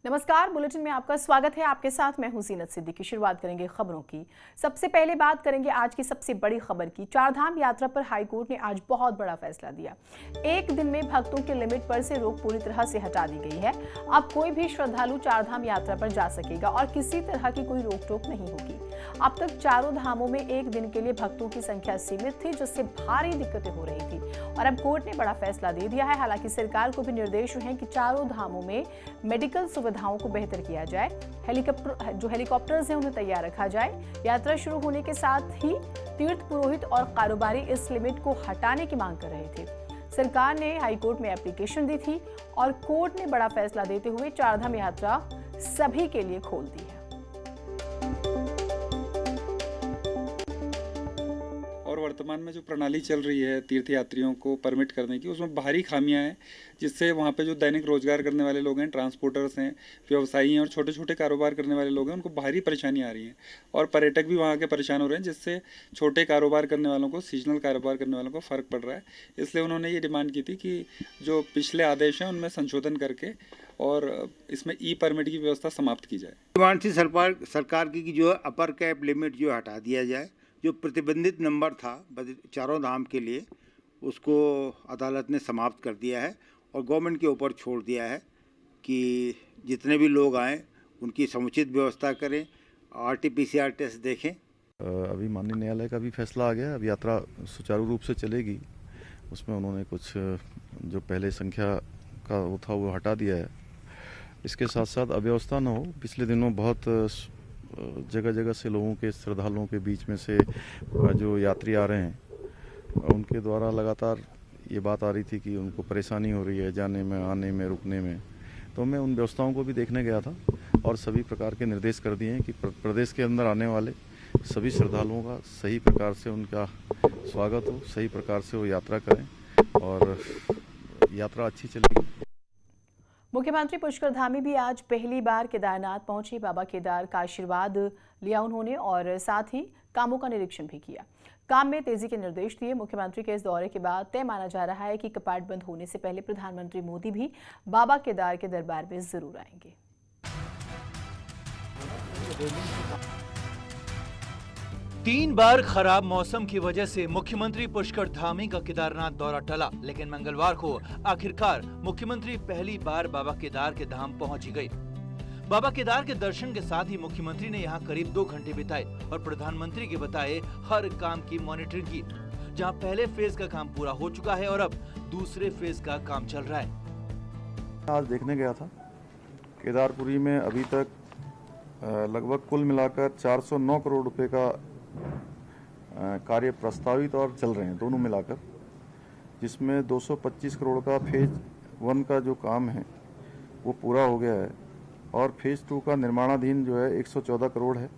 नमस्कार, बुलेटिन में आपका स्वागत है। आपके साथ मैं हूं जीनत सिद्दीकी। शुरुआत करेंगे खबरों की। सबसे पहले बात करेंगे आज की सबसे बड़ी खबर की। चारधाम यात्रा पर हाईकोर्ट ने आज बहुत बड़ा फैसला दिया। एक दिन में भक्तों के लिमिट पर से रोक पूरी तरह से हटा दी गई है। अब कोई भी श्रद्धालु चारधाम यात्रा पर जा सकेगा और किसी तरह की कोई रोक टोक नहीं होगी। अब तक चारों धामों में एक दिन के लिए भक्तों की संख्या सीमित थी, जिससे भारी दिक्कतें हो रही थी और अब कोर्ट ने बड़ा फैसला दे दिया है। हालांकि सरकार को भी निर्देश हैं कि चारों धामों में मेडिकल सुविधाओं को बेहतर किया जाए। हेलीकॉप्टर्स हैं उन्हें तैयार रखा जाए। यात्रा शुरू होने के साथ ही तीर्थ पुरोहित और कारोबारी इस लिमिट को हटाने की मांग कर रहे थे। सरकार ने हाईकोर्ट में एप्लीकेशन दी थी और कोर्ट ने बड़ा फैसला देते हुए चारधाम यात्रा सभी के लिए खोल दी है। और वर्तमान में जो प्रणाली चल रही है तीर्थयात्रियों को परमिट करने की, उसमें भारी खामियां हैं, जिससे वहाँ पे जो दैनिक रोजगार करने वाले लोग हैं, ट्रांसपोर्टर्स हैं, व्यवसायी हैं और छोटे छोटे कारोबार करने वाले लोग हैं, उनको भारी परेशानी आ रही है। और पर्यटक भी वहाँ के परेशान हो रहे हैं, जिससे छोटे कारोबार करने वालों को, सीजनल कारोबार करने वालों को फ़र्क पड़ रहा है। इसलिए उन्होंने ये डिमांड की थी कि जो पिछले आदेश हैं उनमें संशोधन करके और इसमें ई परमिट की व्यवस्था समाप्त की जाए। डिमांड थी सरकार की जो अपर कैप लिमिट जो हटा दिया जाए। जो प्रतिबंधित नंबर था चारों धाम के लिए, उसको अदालत ने समाप्त कर दिया है और गवर्नमेंट के ऊपर छोड़ दिया है कि जितने भी लोग आएँ उनकी समुचित व्यवस्था करें, RT-PCR टेस्ट देखें। अभी माननीय न्यायालय का भी फैसला आ गया। अब यात्रा सुचारू रूप से चलेगी। उसमें उन्होंने कुछ जो पहले संख्या का वो था वो हटा दिया है। इसके साथ साथ अव्यवस्था न हो। पिछले दिनों बहुत जगह जगह से लोगों के, श्रद्धालुओं के बीच में से जो यात्री आ रहे हैं, उनके द्वारा लगातार ये बात आ रही थी कि उनको परेशानी हो रही है जाने में, आने में, रुकने में। तो मैं उन व्यवस्थाओं को भी देखने गया था और सभी प्रकार के निर्देश कर दिए हैं कि प्रदेश के अंदर आने वाले सभी श्रद्धालुओं का सही प्रकार से उनका स्वागत हो, सही प्रकार से वो यात्रा करें और यात्रा अच्छी चलेगी। मुख्यमंत्री पुष्कर धामी भी आज पहली बार केदारनाथ पहुंचे। बाबा केदार का आशीर्वाद लिया उन्होंने और साथ ही कामों का निरीक्षण भी किया। काम में तेजी के निर्देश दिए। मुख्यमंत्री के इस दौरे के बाद तय माना जा रहा है कि कपाट बंद होने से पहले प्रधानमंत्री मोदी भी बाबा केदार के दरबार में जरूर आएंगे। 3 बार खराब मौसम की वजह से मुख्यमंत्री पुष्कर धामी का केदारनाथ दौरा टला, लेकिन मंगलवार को आखिरकार मुख्यमंत्री पहली बार बाबा केदार के धाम पहुंच गए। बाबा केदार के दर्शन के साथ ही मुख्यमंत्री ने यहां करीब 2 घंटे बिताए और प्रधानमंत्री के बताए हर काम की मॉनिटरिंग की। जहां पहले फेज का काम पूरा हो चुका है और अब दूसरे फेज का काम चल रहा है। आज देखने गया था केदारपुरी में अभी तक लगभग कुल मिलाकर 409 करोड़ रुपए का कार्य प्रस्तावित और चल रहे हैं दोनों मिलाकर, जिसमें 225 करोड़ का फेज 1 का जो काम है वो पूरा हो गया है और फेज 2 का निर्माणाधीन जो है 114 करोड़ है।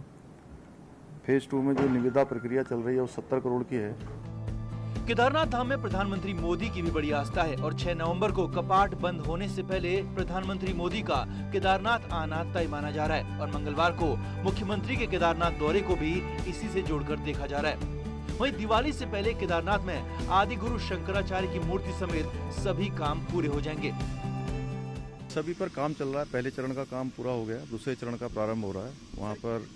फेज 2 में जो निविदा प्रक्रिया चल रही है वो 70 करोड़ की है। केदारनाथ धाम में प्रधानमंत्री मोदी की भी बड़ी आस्था है और 6 नवंबर को कपाट बंद होने से पहले प्रधानमंत्री मोदी का केदारनाथ आना तय माना जा रहा है और मंगलवार को मुख्यमंत्री के केदारनाथ दौरे को भी इसी से जोड़कर देखा जा रहा है। वहीं दिवाली से पहले केदारनाथ में आदि गुरु शंकराचार्य की मूर्ति समेत सभी काम पूरे हो जाएंगे। सभी पर काम चल रहा है। पहले चरण का काम पूरा हो गया, दूसरे चरण का प्रारंभ हो रहा है। वहाँ पर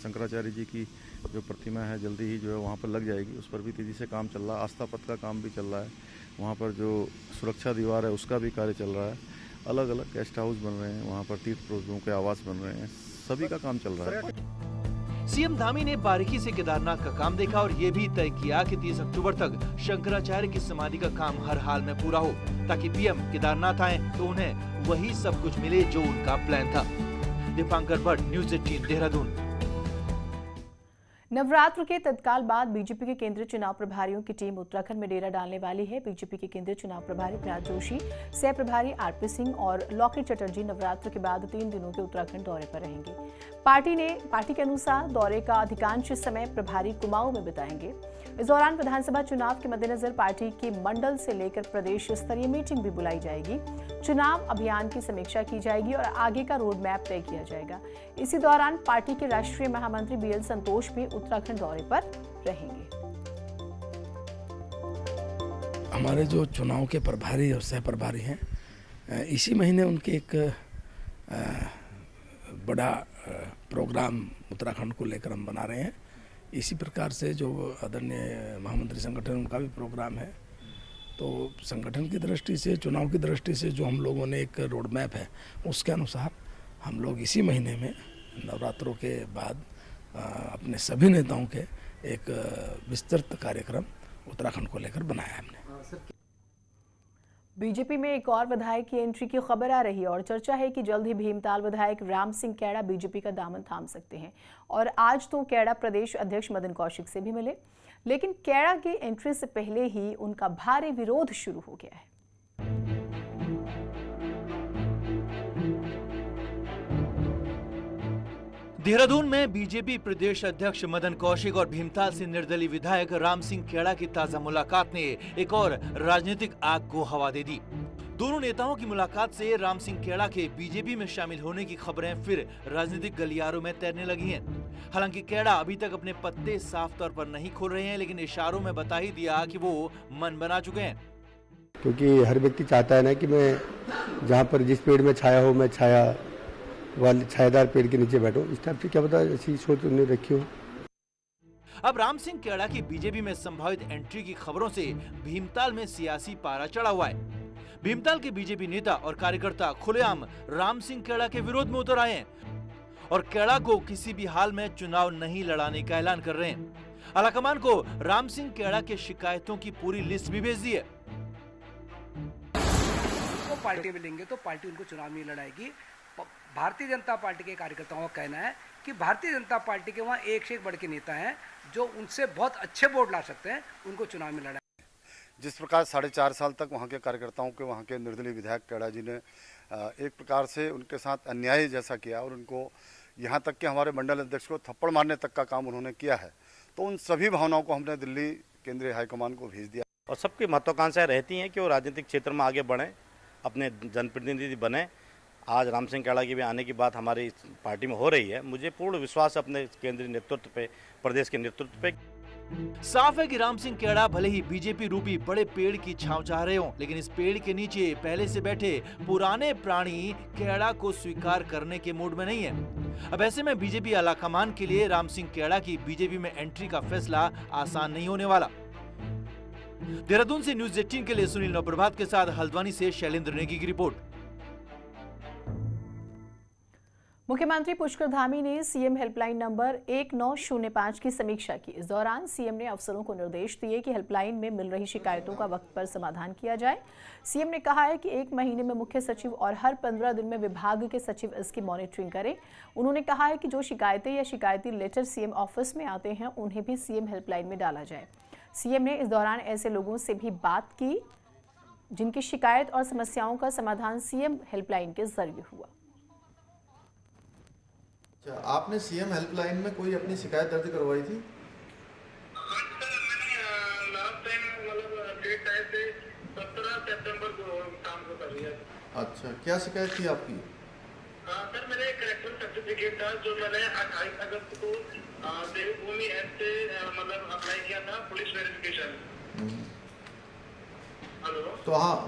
शंकराचार्य जी की जो प्रतिमा है जल्दी ही जो है वहाँ पर लग जाएगी, उस पर भी तेज़ी से काम चल रहा है। आस्था पथ का काम भी चल रहा है। वहाँ पर जो सुरक्षा दीवार है उसका भी कार्य चल रहा है। अलग अलग गेस्ट हाउस बन रहे हैं, वहाँ पर तीर्थ पुरोहितों के आवास बन रहे हैं, सभी का काम चल रहा है। सीएम धामी ने बारीकी से केदारनाथ का काम देखा और ये भी तय किया कि 30 अक्टूबर तक शंकराचार्य की समाधि का काम हर हाल में पूरा हो, ताकि पीएम केदारनाथ आए तो उन्हें वही सब कुछ मिले जो उनका प्लान था। दीपांकर भट्ट, न्यूज़ 18, देहरादून। नवरात्र के तत्काल बाद बीजेपी के केंद्रीय चुनाव प्रभारियों की टीम उत्तराखंड में डेरा डालने वाली है। बीजेपी के केंद्रीय चुनाव प्रभारी प्रहलाद जोशी, सह प्रभारी आरपी सिंह और लॉकेट चटर्जी नवरात्र के बाद 3 दिनों के उत्तराखंड दौरे पर रहेंगे। पार्टी के अनुसार दौरे का अधिकांश समय प्रभारी कुमाऊं में बिताएंगे। इस दौरान विधानसभा चुनाव के मद्देनजर पार्टी की मंडल से लेकर प्रदेश स्तरीय मीटिंग भी बुलाई जाएगी। चुनाव अभियान की समीक्षा की जाएगी और आगे का रोड मैप तय किया जाएगा। इसी दौरान पार्टी के राष्ट्रीय महामंत्री BL संतोष भी उत्तराखंड दौरे पर रहेंगे। हमारे जो चुनाव के प्रभारी और सह प्रभारी हैं, इसी महीने उनकी एक बड़ा प्रोग्राम उत्तराखंड को लेकर हम बना रहे हैं। इसी प्रकार से जो आदरणीय महामंत्री संगठन उनका भी प्रोग्राम है, तो संगठन की दृष्टि से, चुनाव की दृष्टि से जो हम लोगों ने एक रोड मैप है उसके अनुसार हम लोग इसी महीने में नवरात्रों के बाद अपने सभी नेताओं के एक विस्तृत कार्यक्रम उत्तराखंड को लेकर बनाया हमने। बीजेपी में एक और विधायक की एंट्री की खबर आ रही है और चर्चा है कि जल्द ही भीमताल विधायक राम सिंह कैड़ा बीजेपी का दामन थाम सकते हैं। और आज तो कैड़ा प्रदेश अध्यक्ष मदन कौशिक से भी मिले, लेकिन कैड़ा की एंट्री से पहले ही उनका भारी विरोध शुरू हो गया है। देहरादून में बीजेपी प्रदेश अध्यक्ष मदन कौशिक और भीमताल से निर्दलीय विधायक राम सिंह खेड़ा की ताजा मुलाकात ने एक और राजनीतिक आग को हवा दे दी। दोनों नेताओं की मुलाकात से राम सिंह खेड़ा के बीजेपी में शामिल होने की खबरें फिर राजनीतिक गलियारों में तैरने लगी हैं। हालांकि खेड़ा अभी तक अपने पत्ते साफ तौर पर नहीं खोल रहे हैं, लेकिन इशारों में बता ही दिया कि वो मन बना चुके हैं। क्योंकि हर व्यक्ति चाहता है ना कि मैं जहाँ पर जिस पेड़ में छाया हो मैं छाया वाले छायादार पेड़ के नीचे बैठो। इस टाइप से क्या पता ऐसी सोच उन्हें रखी हो। अब राम सिंह खेड़ा की बीजेपी में संभावित एंट्री की खबरों से भीमताल में सियासी पारा चढ़ा हुआ है। भीमताल के बीजेपी नेता और कार्यकर्ता खुलेआम राम सिंह खेड़ा के विरोध में उतर आए हैं और खेड़ा को किसी भी हाल में चुनाव नहीं लड़ाने का ऐलान कर रहे हैं। आलाकमान को राम सिंह खेड़ा के शिकायतों की पूरी लिस्ट भी भेज दी है। वो पार्टी में लेंगे तो पार्टी उनको चुनाव नहीं लड़ाएगी। भारतीय जनता पार्टी के कार्यकर्ताओं का कहना है कि भारतीय जनता पार्टी के वहाँ एक से एक बढ़ के नेता हैं जो उनसे बहुत अच्छे वोट ला सकते हैं, उनको चुनाव में लड़ा। जिस प्रकार 4.5 साल तक वहाँ के कार्यकर्ताओं के, वहाँ के निर्दलीय विधायक कैड़ा जी ने एक प्रकार से उनके साथ अन्याय जैसा किया और उनको यहाँ तक कि हमारे मंडल अध्यक्ष को थप्पड़ मारने तक का काम उन्होंने किया है, तो उन सभी भावनाओं को हमने दिल्ली केंद्रीय हाईकमान को भेज दिया। और सबकी महत्वाकांक्षाएं रहती हैं कि वो राजनीतिक क्षेत्र में आगे बढ़ें, अपने जनप्रतिनिधि बने। आज राम सिंह कैड़ा की भी आने की बात हमारी पार्टी में हो रही है। मुझे पूर्ण विश्वास है अपने केंद्रीय नेतृत्व पे, प्रदेश के नेतृत्व पे। साफ है कि राम सिंह खेड़ा भले ही बीजेपी रूपी बड़े पेड़ की छांव चाह रहे हों, लेकिन इस पेड़ के नीचे पहले से बैठे पुराने प्राणी खेड़ा को स्वीकार करने के मूड में नहीं है। अब ऐसे में बीजेपी आलाकमान के लिए राम सिंह खेड़ा की बीजेपी में एंट्री का फैसला आसान नहीं होने वाला। देहरादून से न्यूज 18 के लिए सुनील नवप्रभात के साथ हल्द्वानी से शैलेंद्र नेगी की रिपोर्ट। मुख्यमंत्री पुष्कर धामी ने सीएम हेल्पलाइन नंबर 1905 की समीक्षा की। इस दौरान सीएम ने अफसरों को निर्देश दिए कि हेल्पलाइन में मिल रही शिकायतों का वक्त पर समाधान किया जाए। सीएम ने कहा है कि 1 महीने में मुख्य सचिव और हर 15 दिन में विभाग के सचिव इसकी मॉनिटरिंग करें। उन्होंने कहा है कि जो शिकायतें या शिकायती लेटर सीएम ऑफिस में आते हैं उन्हें भी सीएम हेल्पलाइन में डाला जाए। सीएम ने इस दौरान ऐसे लोगों से भी बात की जिनकी शिकायत और समस्याओं का समाधान सीएम हेल्पलाइन के जरिए हुआ। आपने सीएम हेल्पलाइन में कोई अपनी शिकायत दर्ज करवाई थी? अच्छा, क्या शिकायत थी आपकी? सर, मेरा एक करेक्टर सर्टिफिकेट था जो मैंने 28 अगस्त को देवभूमि ऐप से अप्लाई किया था, पुलिस वेरिफिकेशन। हेलो। तो हाँ,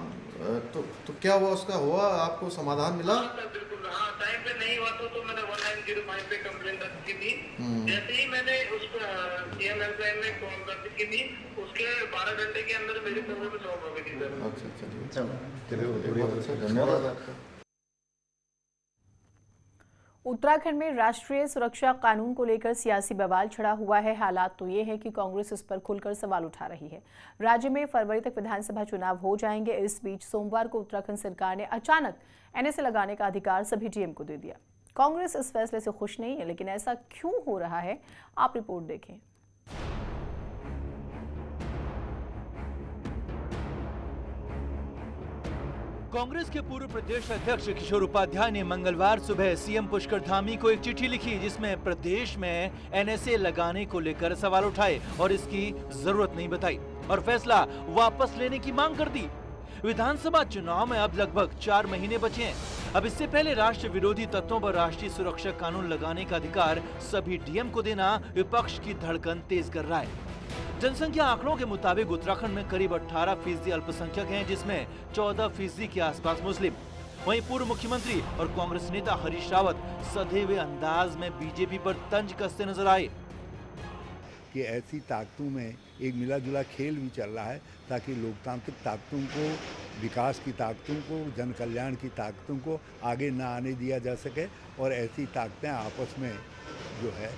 तो क्या हुआ, उसका हुआ, आपको समाधान मिला? हाँ, बिल्कुल। हाँ, टाइम पे नहीं हुआ तो मैंने 1905 पे कंप्लेंट दर्ज की थी। जैसे ही मैंने उस सीएम हेल्पलाइन में कॉल दर्ज की थी, उसके 12 घंटे के अंदर मेरी प्रॉब्लम सॉल्व हो गई थी सर। अच्छा, चलो, धन्यवाद आपका। उत्तराखंड में राष्ट्रीय सुरक्षा कानून को लेकर सियासी बवाल छिड़ा हुआ है। हालात तो ये है कि कांग्रेस इस पर खुलकर सवाल उठा रही है। राज्य में फरवरी तक विधानसभा चुनाव हो जाएंगे। इस बीच सोमवार को उत्तराखंड सरकार ने अचानक एनएसए लगाने का अधिकार सभी डीएम को दे दिया। कांग्रेस इस फैसले से खुश नहीं है, लेकिन ऐसा क्यों हो रहा है, आप रिपोर्ट देखें। कांग्रेस के पूर्व प्रदेश अध्यक्ष किशोर उपाध्याय ने मंगलवार सुबह सीएम पुष्कर धामी को एक चिट्ठी लिखी, जिसमें प्रदेश में एनएसए लगाने को लेकर सवाल उठाए और इसकी जरूरत नहीं बताई और फैसला वापस लेने की मांग कर दी। विधानसभा चुनाव में अब लगभग 4 महीने बचे हैं। अब इससे पहले राष्ट्र विरोधी तत्वों पर राष्ट्रीय सुरक्षा कानून लगाने का अधिकार सभी डीएम को देना विपक्ष की धड़कन तेज कर रहा है। जनसंख्या आंकड़ों के मुताबिक उत्तराखंड में करीब 18% अल्पसंख्यक हैं, जिसमें 14% के आसपास मुस्लिम। वहीं पूर्व मुख्यमंत्री और कांग्रेस नेता हरीश रावत सधे हुए अंदाज में बीजेपी पर तंज कसते नजर आए कि ऐसी ताकतों में एक मिला जुला खेल भी चल रहा है ताकि लोकतांत्रिक ताकतों को, विकास की ताकतों को, जन कल्याण की ताकतों को आगे ना आने दिया जा सके और ऐसी ताकतें आपस में जो है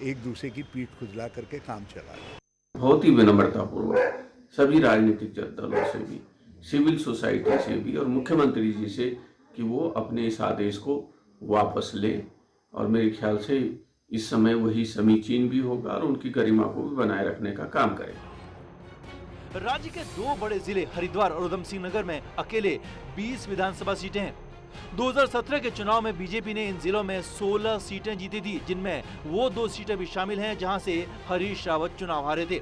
एक दूसरे की पीठ खुजला करके काम चला रही है। बहुत ही विनम्रतापूर्वक सभी राजनीतिक दलों से भी, सिविल सोसाइटी से भी और मुख्यमंत्री जी से कि वो अपने इस आदेश को वापस लें और मेरे ख्याल से इस समय वही समीचीन भी होगा और उनकी गरिमा को भी बनाए रखने का काम करेगा। राज्य के 2 बड़े जिले हरिद्वार और उधमसिंह नगर में अकेले 20 विधानसभा सीटें हैं। 2017 के चुनाव में बीजेपी ने इन जिलों में 16 सीटें जीती थी, जिनमें वो 2 सीटें भी शामिल हैं जहां से हरीश रावत चुनाव हारे थे।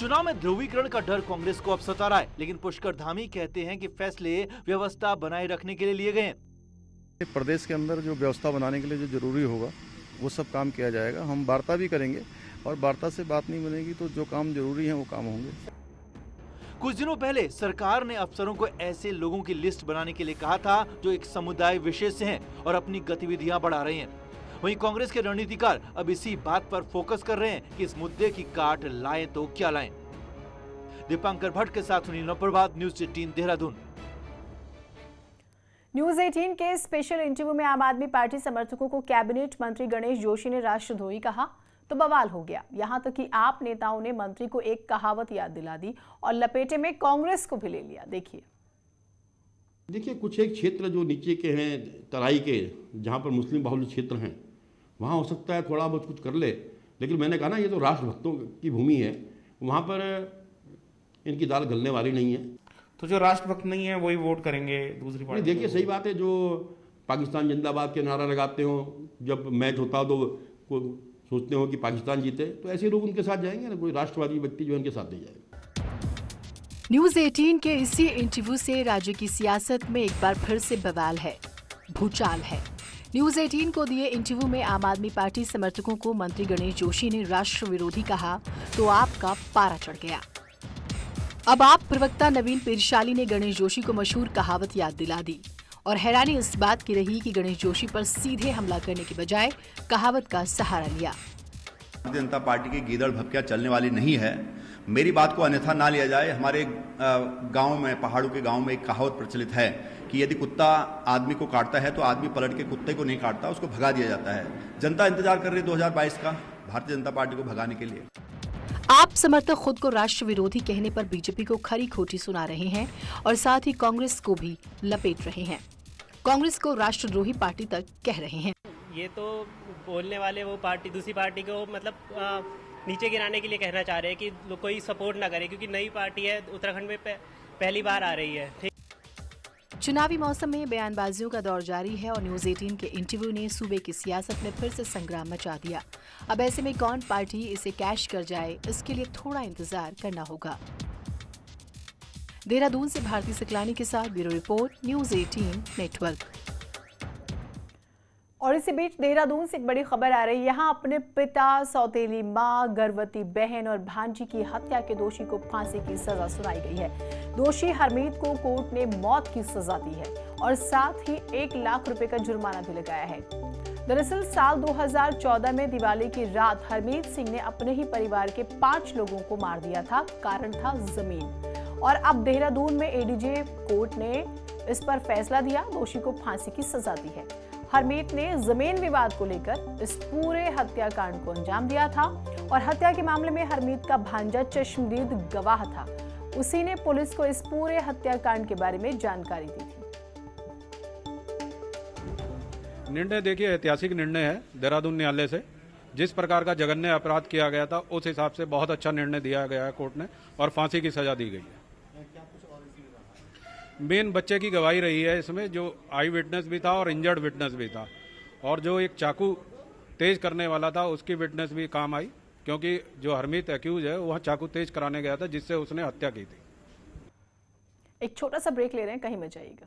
चुनाव में ध्रुवीकरण का डर कांग्रेस को अब सता रहा है, लेकिन पुष्कर धामी कहते हैं कि फैसले व्यवस्था बनाए रखने के लिए लिए गए हैं। प्रदेश के अंदर जो व्यवस्था बनाने के लिए जो जरूरी होगा वो सब काम किया जाएगा। हम वार्ता भी करेंगे और वार्ता से बात नहीं बनेगी तो जो काम जरूरी है वो काम होंगे। कुछ दिनों पहले सरकार ने अफसरों को ऐसे लोगों की लिस्ट बनाने के लिए कहा था जो एक समुदाय विशेष से हैं और अपनी गतिविधियां बढ़ा रहे हैं। वहीं कांग्रेस के रणनीतिकार अब इसी बात पर फोकस कर रहे हैं कि इस मुद्दे की काट लाएं तो क्या लाएं। दीपांकर भट्ट के साथ सुनील प्रभात, न्यूज़ 18 देहरादून। न्यूज 18 के स्पेशल इंटरव्यू में आम आदमी पार्टी समर्थकों को कैबिनेट मंत्री गणेश जोशी ने राष्ट्रद्रोही कहा तो बवाल हो गया। यहां तक कि आप नेताओं ने मंत्री को एक कहावत याद दिला दी और लपेटे में कांग्रेस को भी ले लिया। देखिए कुछ एक क्षेत्र जो नीचे के हैं, तराई के, जहां पर मुस्लिम बाहुल्य क्षेत्र हैं, वहां हो सकता है थोड़ा बहुत कुछ कर ले, लेकिन मैंने कहा ना ये तो राष्ट्रभक्तों की भूमि है, वहां पर इनकी दाल गलने वाली नहीं है। तो जो राष्ट्रभक्त नहीं है वही वोट करेंगे दूसरी पार्टी। देखिए सही बात है, जो पाकिस्तान जिंदाबाद के नारा लगाते हो, जब मैच होता हो तो सोचते हो कि पाकिस्तान जीते, तो ऐसे लोग उनके साथ जाएंगे ना, कोई राष्ट्रवादी व्यक्ति जो उनके साथ नहीं जाएगा। न्यूज 18 के इसी इंटरव्यू से राज्य की सियासत में एक बार फिर से बवाल है, भूचाल है। न्यूज 18 को दिए इंटरव्यू में आम आदमी पार्टी समर्थकों को मंत्री गणेश जोशी ने राष्ट्र विरोधी कहा तो आपका पारा चढ़ गया। अब आप प्रवक्ता नवीन पीरशाली ने गणेश जोशी को मशहूर कहावत याद दिला दी और हैरानी इस बात की रही कि गणेश जोशी पर सीधे हमला करने की बजाय कहावत का सहारा लिया। भारतीय जनता पार्टी की गीदड़ भपकियां चलने वाली नहीं है। मेरी बात को अन्यथा ना लिया जाए। हमारे गांव में, पहाड़ों के गांव में एक कहावत प्रचलित है कि यदि कुत्ता आदमी को काटता है तो आदमी पलट के कुत्ते को नहीं काटता, उसको भगा दिया जाता है। जनता इंतजार कर रही है 2022 का भारतीय जनता पार्टी को भगाने के लिए। आप समर्थक खुद को राष्ट्र विरोधी कहने पर बीजेपी को खरी खोटी सुना रहे हैं और साथ ही कांग्रेस को भी लपेट रहे हैं। कांग्रेस को राष्ट्रद्रोही पार्टी तक कह रहे हैं। ये तो बोलने वाले वो पार्टी दूसरी पार्टी को मतलब नीचे गिराने के लिए कहना चाह रहे हैं कि कोई सपोर्ट ना करे, क्योंकि नई पार्टी है, उत्तराखंड में पहली बार आ रही है। चुनावी मौसम में बयानबाजियों का दौर जारी है और न्यूज 18 के इंटरव्यू ने सूबे की सियासत में फिर से संग्राम मचा दिया। अब ऐसे में कौन पार्टी इसे कैश कर जाए, इसके लिए थोड़ा इंतजार करना होगा। देहरादून से भारती सिकलानी के साथ ब्यूरो रिपोर्ट, न्यूज 18 नेटवर्क। और इसी बीच देहरादून से एक बड़ी खबर आ रही है। यहाँ अपने पिता, सौतेली मां, गर्भवती बहन और भांजी की हत्या के दोषी को फांसी की सजा सुनाई गई है। दोषी हरमीत को कोर्ट ने मौत की सजा दी है और साथ ही 1 लाख रुपए का जुर्माना भी लगाया है। दरअसल साल 2014 में दिवाली की रात हरमीत सिंह ने अपने ही परिवार के 5 लोगों को मार दिया था। कारण था जमीन। और अब देहरादून में एडीजे कोर्ट ने इस पर फैसला दिया, दोषी को फांसी की सजा दी है। हरमीत ने जमीन विवाद को लेकर इस पूरे हत्याकांड को अंजाम दिया था और हत्या के मामले में हरमीत का भांजा चश्मदीद गवाह था। उसी ने पुलिस को इस पूरे हत्याकांड के बारे में जानकारी दी थी। निर्णय देखिए ऐतिहासिक निर्णय है देहरादून न्यायालय से। जिस प्रकार का जघन्य अपराध किया गया था उस हिसाब से बहुत अच्छा निर्णय दिया गया है कोर्ट ने और फांसी की सजा दी गई है। मेन बच्चे की गवाही रही है इसमें, जो आई विटनेस भी था और इंजर्ड विटनेस भी था, और जो एक चाकू तेज करने वाला था उसकी विटनेस भी काम आई, क्योंकि जो हरमीत एक्यूज है वह चाकू तेज कराने गया था जिससे उसने हत्या की थी। एक छोटा सा ब्रेक ले रहे हैं, कहीं मत जाइएगा।